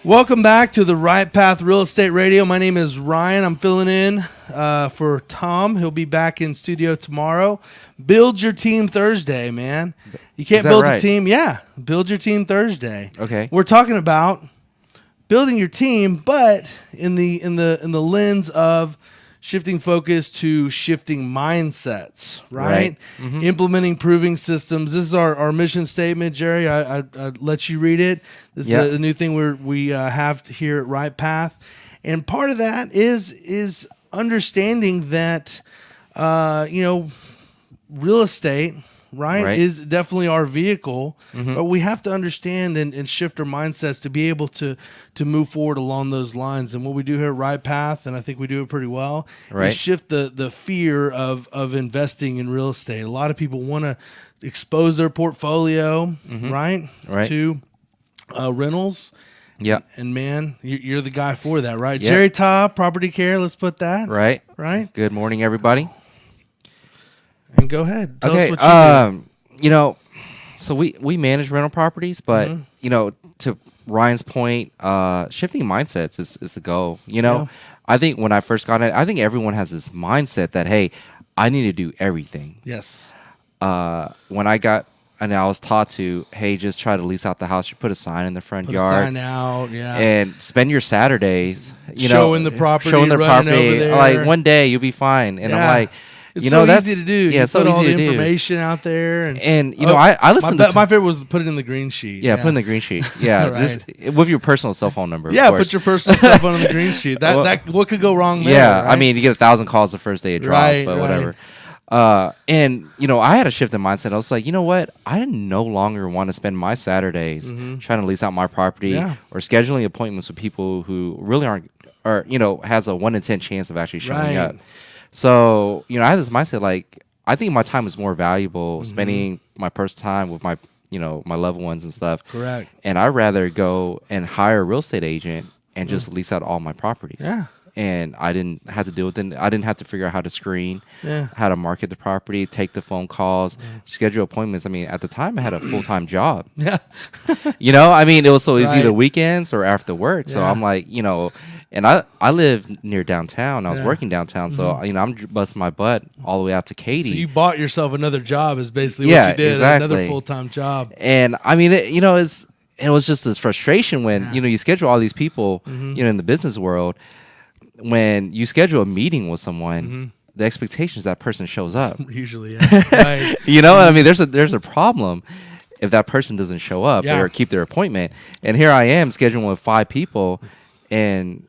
Welcome back to the Right Path Real Estate Radio. My name is Ryan. I'm filling in for Tom. He'll be back in studio tomorrow. Build your team Thursday, man. You can't build a team. Yeah, build your team Thursday. Okay. We're talking about building your team, but in the lens of shifting focus to shifting mindsets, right? Mm-hmm. Implementing proving systems. This is our mission statement, Jerry. I let you read it. This is a new thing we have here at Right Path. And part of that is understanding that, real estate, right, is definitely our vehicle, but we have to understand and shift our mindsets to be able to move forward along those lines. And what we do here at Right Path, and I think we do it pretty well, is shift the fear of investing in real estate. A lot of people want to expose their portfolio, right, to rentals. Yeah. And man, you're the guy for that, right? Yep. Jerry Todd, Property Care, let's put that. Right. Good morning, everybody. And go ahead. Tell us what you do. So we manage rental properties, but to Ryan's point, shifting mindsets is the goal. I think when I first got it, I think everyone has this mindset that, hey, I need to do everything. Yes. When I was taught to, hey, just try to lease out the house. You put a sign in the front yard. Put a sign out, yeah. And spend your Saturdays, showing the property, over there. Like one day you'll be fine. And I'm like, it's that's easy to do. Yeah, so easy to do. Information out there, and I listen. My favorite was put it in the green sheet. Yeah, put in the green sheet. Yeah, just with your personal cell phone number. Yeah, put your personal cell phone on the green sheet. That what could go wrong there? Yeah, right? I mean, you get 1,000 calls the first day it drops, but whatever. And I had a shift in mindset. I was like, you know what? I no longer want to spend my Saturdays trying to lease out my property or scheduling appointments with people who really aren't, or has a 1 in 10 chance of actually showing up. So, I had this mindset, like, I think my time is more valuable spending my personal time with my, my loved ones and stuff. Correct. And I'd rather go and hire a real estate agent and just lease out all my properties. Yeah. And I didn't have to deal with it. I didn't have to figure out how to screen, how to market the property, take the phone calls, schedule appointments. I mean, at the time, I had a full-time job. Yeah. It was so easy the weekends or after work. So I'm like, and I live near downtown. I was working downtown. So, I'm busting my butt all the way out to Katy. So you bought yourself another job is basically what you did. Exactly. Another full-time job. And, I mean, it was just this frustration when, you schedule all these people, in the business world. When you schedule a meeting with someone, the expectation is that person shows up. Usually, yeah. Right. I mean, there's a problem if that person doesn't show up or keep their appointment. And here I am scheduling with 5 people, and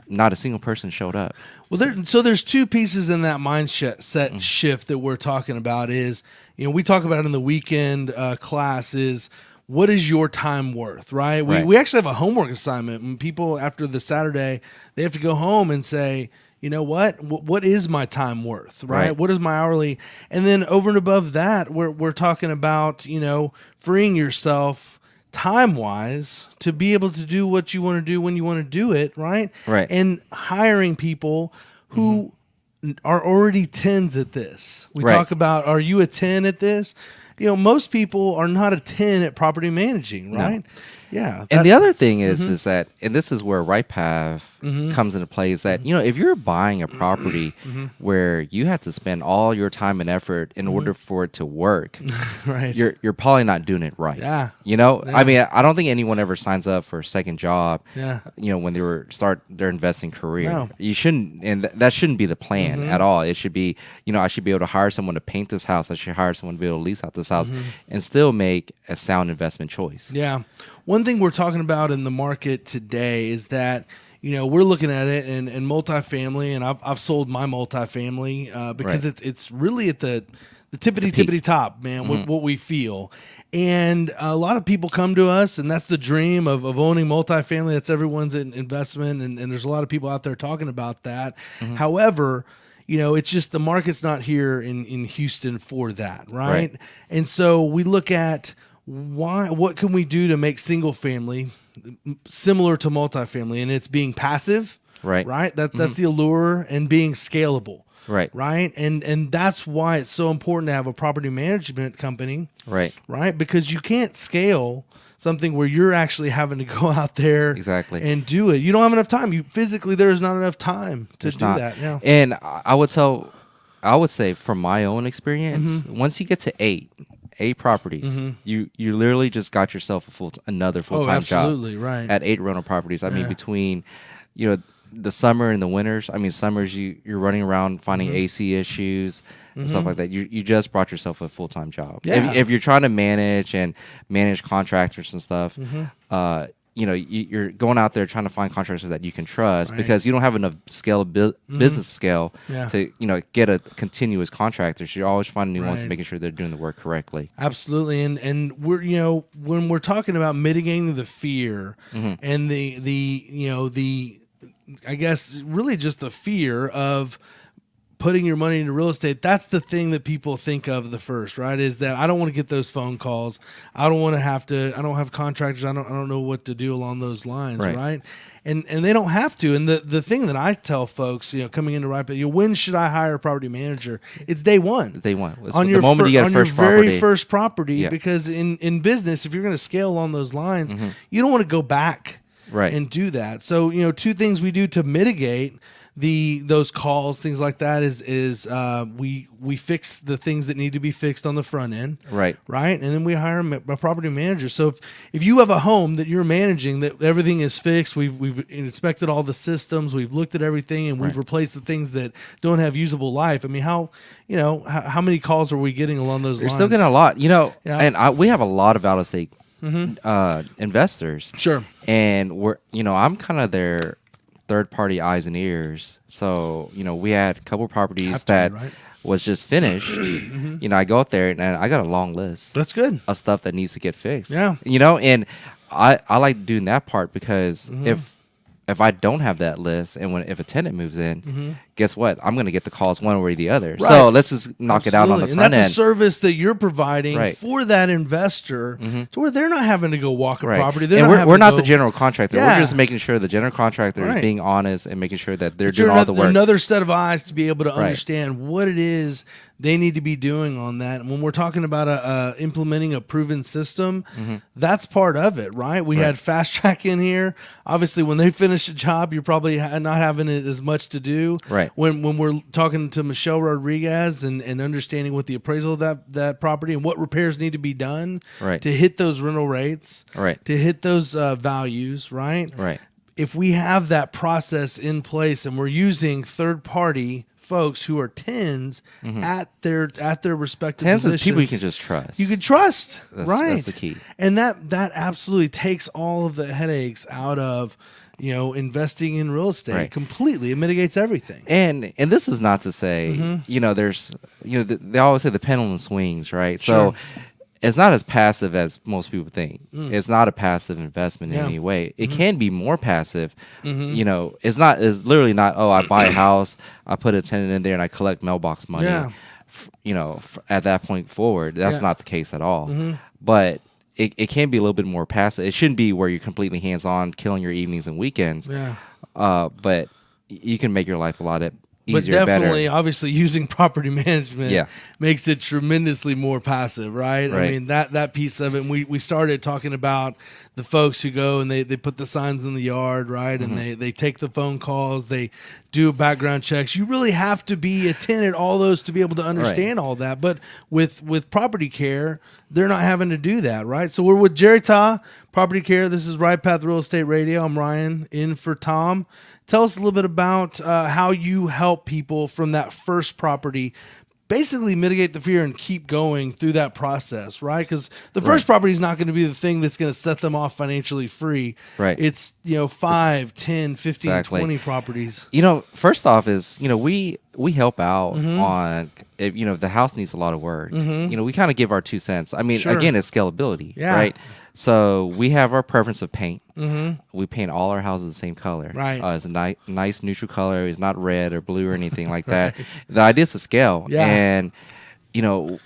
not a single person showed up. Well, there's 2 pieces in that mindset shift that we're talking about. Is we talk about in the weekend class is, what is your time worth, right? We actually have a homework assignment. When people, after the Saturday, they have to go home and say, you know what is my time worth, right? What is my hourly? And then over and above that, we're talking about, freeing yourself time-wise to be able to do what you want to do when you want to do it, right? Right. And hiring people who are already 10s at this. We talk about, are you a 10 at this? Most people are not a 10 at property managing, right? No. Yeah. And the other thing is that, and this is where Right Path comes into play, is that, if you're buying a property where you have to spend all your time and effort in order for it to work, right? You're probably not doing it right. Yeah. I mean, I don't think anyone ever signs up for a second job, yeah. When they start their investing career. No. You shouldn't, and that shouldn't be the plan at all. It should be, I should be able to hire someone to paint this house. I should hire someone to be able to lease out this house and still make a sound investment choice. Yeah. One thing we're talking about in the market today is that, we're looking at it in multifamily, and I've sold my multifamily because it's really at the tippity top, man, what we feel. And a lot of people come to us, and that's the dream of owning multifamily. That's everyone's investment, and there's a lot of people out there talking about that. However, it's just the market's not here in Houston for that, right? And so we look at what can we do to make single family similar to multifamily, and it's being passive, right? That's the allure, and being scalable. Right. Right. And that's why it's so important to have a property management company. Right. Right. Because you can't scale something where you're actually having to go out there exactly and do it. You don't have enough time. You physically, there's not enough time to There's do not. that. Yeah. And I would say from my own experience, once you get to eight properties, you literally just got yourself another full-time job. Absolutely, right. At 8 rental properties. I mean, between, the summer and the winters. I mean, summers you're running around finding AC issues and stuff like that. You just brought yourself a full-time job. Yeah. If you're trying to manage contractors and stuff, you're going out there trying to find contractors that you can trust because you don't have enough scale business scale to get a continuous contractor. So you're always finding new ones and making sure they're doing the work correctly. Absolutely, and we're when we're talking about mitigating the fear and the I guess really just the fear of putting your money into real estate, that's the thing that people think of the first, right? Is that I don't want to get those phone calls. I don't have contractors. I don't know what to do along those lines, right? And they don't have to. And the thing that I tell folks, coming into when should I hire a property manager? It's day one. Day one. On the moment you get a first property. Very first property, because in business, if you're going to scale along those lines, you don't want to go back and do that. So, two things we do to mitigate those calls, things like that is we fix the things that need to be fixed on the front end, right, and then we hire a property manager. So if you have a home that you're managing, that everything is fixed, we've inspected all the systems, we've looked at everything, and we've replaced the things that don't have usable life. I mean, how many calls are we getting along those lines? We're still getting a lot, and we have a lot of out of state investors, sure, and I'm kind of their third-party eyes and ears. So, we had a couple properties that was just finished. I go out there and I got a long list. That's good. Of stuff that needs to get fixed. Yeah. And I like doing that part because if I don't have that list and if a tenant moves in, guess what? I'm going to get the calls one way or the other. Right. So let's just knock it out on the front end. And that's a service that you're providing for that investor to where they're not having to go walk a property. We're not the general contractor. Yeah. We're just making sure the general contractor is being honest and making sure that they're doing all the work. Another set of eyes to be able to understand what it is they need to be doing on that. And when we're talking about implementing a proven system, that's part of it, right? We had Fast Track in here. Obviously, when they finish a job, you're probably not having as much to do. Right. When we're talking to Michelle Rodriguez and understanding what the appraisal of that property and what repairs need to be done to hit those rental rates, to hit those values, right? If we have that process in place and we're using third-party folks who are tens at their respective positions. Is people you can just trust. You can trust, That's the key. And that absolutely takes all of the headaches out of investing in real estate completely. It mitigates everything. And this is not to say there's they always say the pendulum swings, right? Sure. So it's not as passive as most people think. It's not a passive investment in any way. It can be more passive. It's literally not, I buy a house, I put a tenant in there and I collect mailbox money. At that point forward, that's not the case at all. But it can be a little bit more passive. It shouldn't be where you're completely hands-on, killing your evenings and weekends. But you can make your life a lot easier, but definitely, better. Obviously, using property management makes it tremendously more passive, right? I mean, that piece of it. And we started talking about the folks who go and they put the signs in the yard, right? And they take the phone calls, they do background checks. You really have to be a tenant, all those, to be able to understand all that. But with property care, they're not having to do that, right? So we're with Jerry Ta, Property Care. This is Right Path Real Estate Radio. I'm Ryan, in for Tom. Tell us a little bit about how you help people from that first property basically mitigate the fear and keep going through that process, right? Because the first property is not going to be the thing that's going to set them off financially free. Right. It's, 5, 10, 15, 20 properties. First off is, we help out on, if the house needs a lot of work. We kind of give our 2 cents. I mean, again, it's scalability, right? So we have our preference of paint. We paint all our houses the same color. Right. It's a nice neutral color. It's not red or blue or anything like that. The idea is to scale. Yeah. And,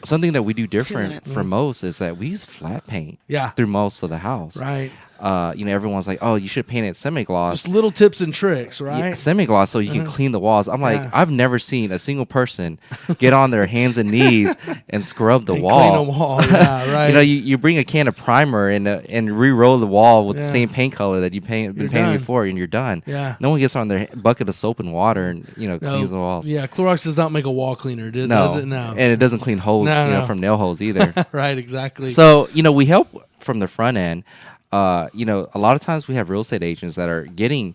something that we do different from most is that we use flat paint through most of the house. Right. everyone's like, oh, you should paint it semi-gloss. Just little tips and tricks, right? Yeah, semi-gloss so you can clean the walls. I'm like, I've never seen a single person get on their hands and knees and scrub the wall. Clean a wall, yeah, right. You bring a can of primer and re-roll the wall with the same paint color that been painted before, and you're done. Yeah. No one gets on their bucket of soap and water and cleans the walls. Yeah, Clorox does not make a wall cleaner, does it? No. And it doesn't clean holes, from nail holes either. Right, exactly. So, we help from the front end. A lot of times we have real estate agents that are getting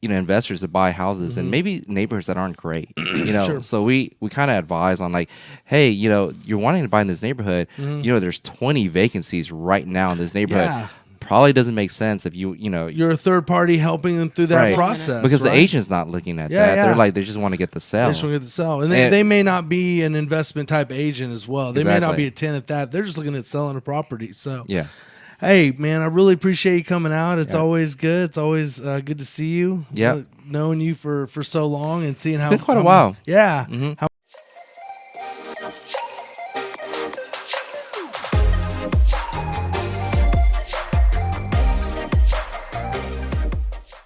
investors to buy houses and maybe neighborhoods that aren't great. Sure. So we kind of advise on like, hey, you're wanting to buy in this neighborhood. There's 20 vacancies right now in this neighborhood. Yeah. Probably doesn't make sense if you're a third party helping them through that process, because the agent's not looking at that. They're like, they just want to get the sell. They just want to get the sell, and they may not be an investment type agent as well. They may not be a tenant at that. They're just looking at selling a property. So yeah. Hey man, I really appreciate you coming out. It's always good. It's always good to see you. Yeah, knowing you for so long and seeing it's been quite a while. Yeah. How